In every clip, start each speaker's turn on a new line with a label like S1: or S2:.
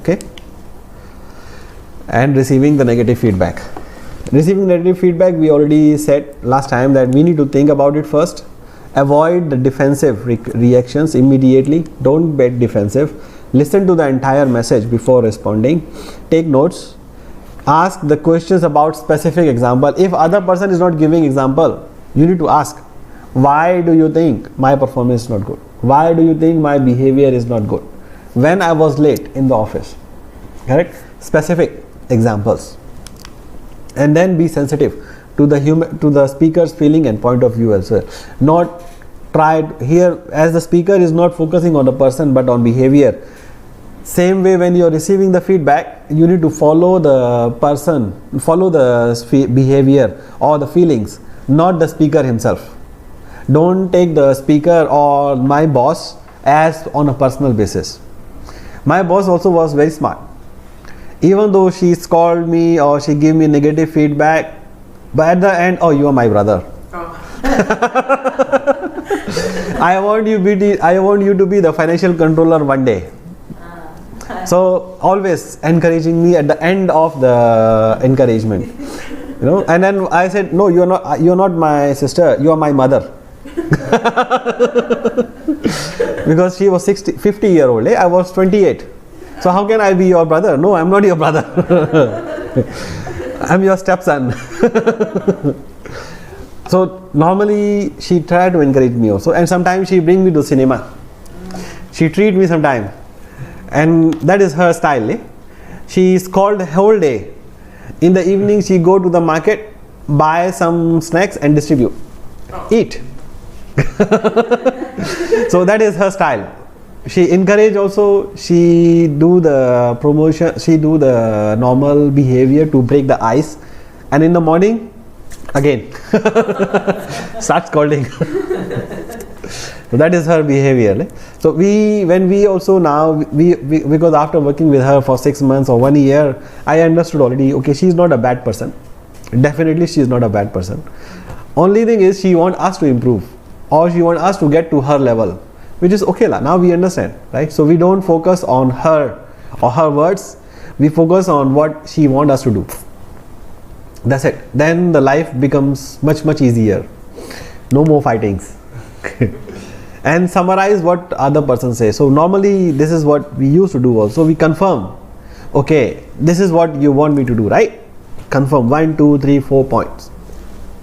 S1: Okay, and receiving the negative feedback. Receiving negative feedback, we already said last time that we need to think about it first. Avoid the defensive reactions immediately. Don't get defensive. Listen to the entire message before responding. Take notes. Ask the questions about specific example. If other person is not giving example, you need to ask, why do you think my performance is not good? Why do you think my behavior is not good? When I was late in the office. Correct? Specific examples. And then be sensitive to the speaker's feeling and point of view as well. Not try here, as the speaker is not focusing on the person but on behavior. Same way, when you are receiving the feedback, you need to follow the person, follow the behavior or the feelings, not the speaker himself. Don't take the speaker or my boss as on a personal basis. My boss also was very smart. Even though she scolded me or she gave me negative feedback, but at the end, oh, you are my brother. Oh. I want you to be the financial controller one day. So always encouraging me at the end of the encouragement, And then I said, no, you are not my sister. You are my mother. Because she was 50-year-old. I was 28. So how can I be your brother? No, I'm not your brother. I'm your stepson. So normally she tried to encourage me also, and sometimes she bring me to cinema. She treat me sometime, and that is her style. She called the whole day. In the evening she go to the market, buy some snacks and distribute. Eat. So that is her style. She encourage also, she do the promotion, she do the normal behavior to break the ice, and in the morning again start scolding. So that is her behavior. So when we also now, because after working with her for 6 months or 1 year, I understood already, okay, she is not a bad person. Definitely she is not a bad person. Only thing is she want us to improve, or she want us to get to her level, which is okay lah. Now we understand, right? So we don't focus on her or her words. We focus on what she want us to do. That's it. Then the life becomes much easier. No more fightings. And summarize what other person says. So normally this is what we used to do also. We confirm. Okay, this is what you want me to do, right? Confirm 1, 2, 3, 4 points.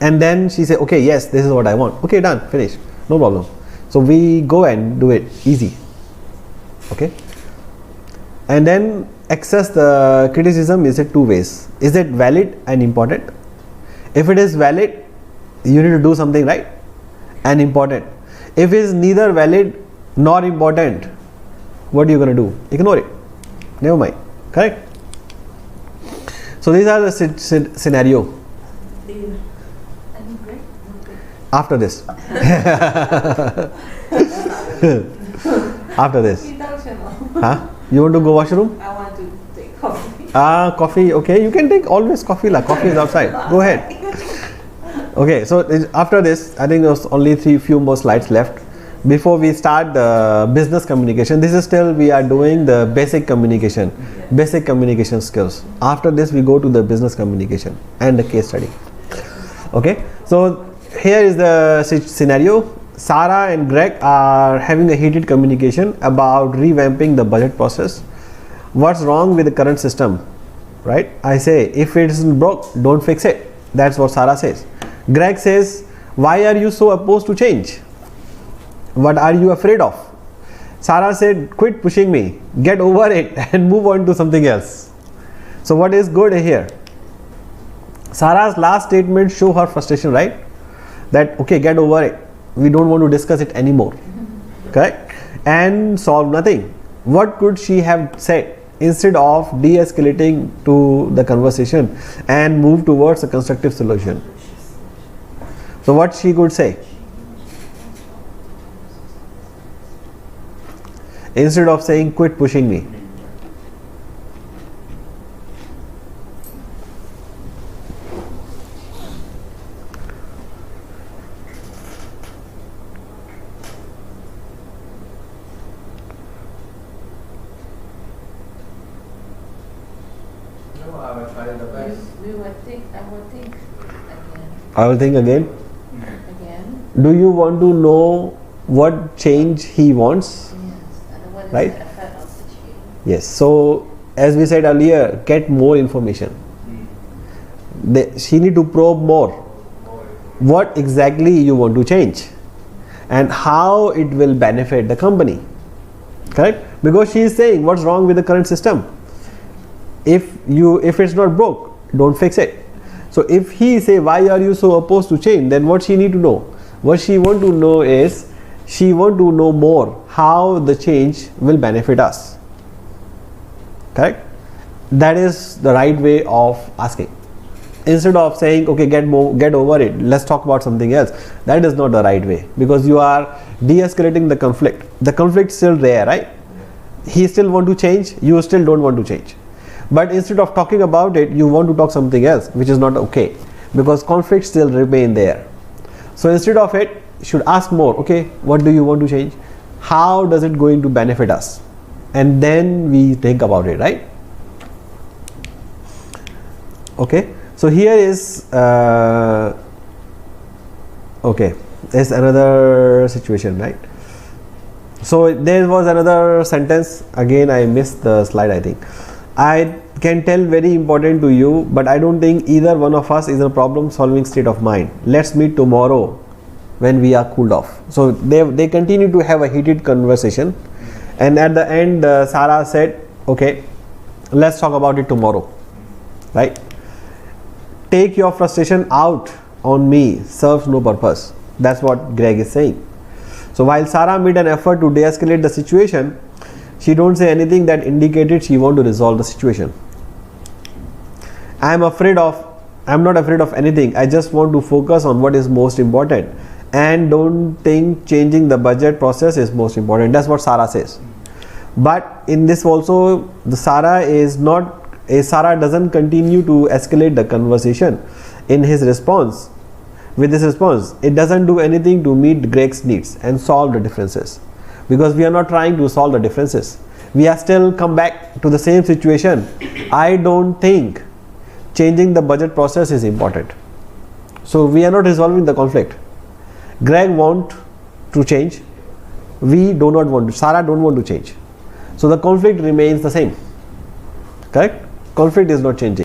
S1: And then she say, okay, yes, this is what I want. Okay, done, finish. No problem. So we go and do it easy. Okay. And then access the criticism is it 2 ways. Is it valid and important? If it is valid, you need to do something right and important. If it is neither valid nor important, what are you going to do? Ignore it. Never mind. Correct? So these are the scenario. After this. After this. Huh? You want to go washroom?
S2: I want to take coffee.
S1: Coffee. Okay, you can take always coffee lah. Coffee is outside. Go ahead. Okay, so after this, I think there's only few more slides left before we start the business communication. This is still we are doing the basic communication, basic communication skills. After this, we go to the business communication and the case study. Okay, so here is the scenario. Sarah and Greg are having a heated communication about revamping the budget process. What's wrong with the current system? Right? I say, if it isn't broke, don't fix it. That's what Sarah says. Greg says, why are you so opposed to change? What are you afraid of? Sarah said, quit pushing me, get over it and move on to something else. So what is good here? Sarah's last statement show her frustration, right? That okay, get over it. We don't want to discuss it anymore. Correct? And solve nothing. What could she have said instead of de-escalating to the conversation and move towards a constructive solution? So what she could say? Instead of saying quit pushing me.
S3: No, I will try the best.
S2: We would think, I would think again.
S1: I will think again.
S2: Again.
S1: Do you want to know what change he wants?
S2: Yes. And what is
S1: Right.
S2: the effect of the change?
S1: Yes. So as we said earlier, get more information. She need to probe more. What exactly you want to change and how it will benefit the company. Correct? Because she is saying what's wrong with the current system. If it's not broke, don't fix it. So if he say why are you so opposed to change, then what she need to know? What she want to know is she want to know more how the change will benefit us. Correct? That is the right way of asking. Instead of saying okay, get over it, let's talk about something else. That is not the right way, because you are de-escalating the conflict. The conflict is still there, right? He still want to change, you still don't want to change. But instead of talking about it, you want to talk something else, which is not okay, because conflicts still remain there. So instead of it, you should ask more. Okay, what do you want to change? How does it going to benefit us? And then we think about it, right? Okay. So here is okay, there's another situation, right? So there was another sentence, again I missed the slide. I think I can tell very important to you, but I don't think either one of us is in a problem solving state of mind. Let's meet tomorrow when we are cooled off. So they continue to have a heated conversation, and at the end Sarah said okay, let's talk about it tomorrow, right? Take your frustration out on me serves no purpose. That's what Greg is saying. So while Sarah made an effort to de-escalate the situation, she don't say anything that indicated she want to resolve the situation. I'm not afraid of anything. I just want to focus on what is most important, and don't think changing the budget process is most important. That's what Sarah says. But in this also, Sarah doesn't continue to escalate the conversation in his response. With this response, it doesn't do anything to meet Greg's needs and solve the differences, because we are not trying to solve the differences. We are still come back to the same situation. I don't think changing the budget process is important. So we are not resolving the conflict. Greg want to change. We do not want to. Sarah don't want to change. So the conflict remains the same. Correct? Conflict is not changing.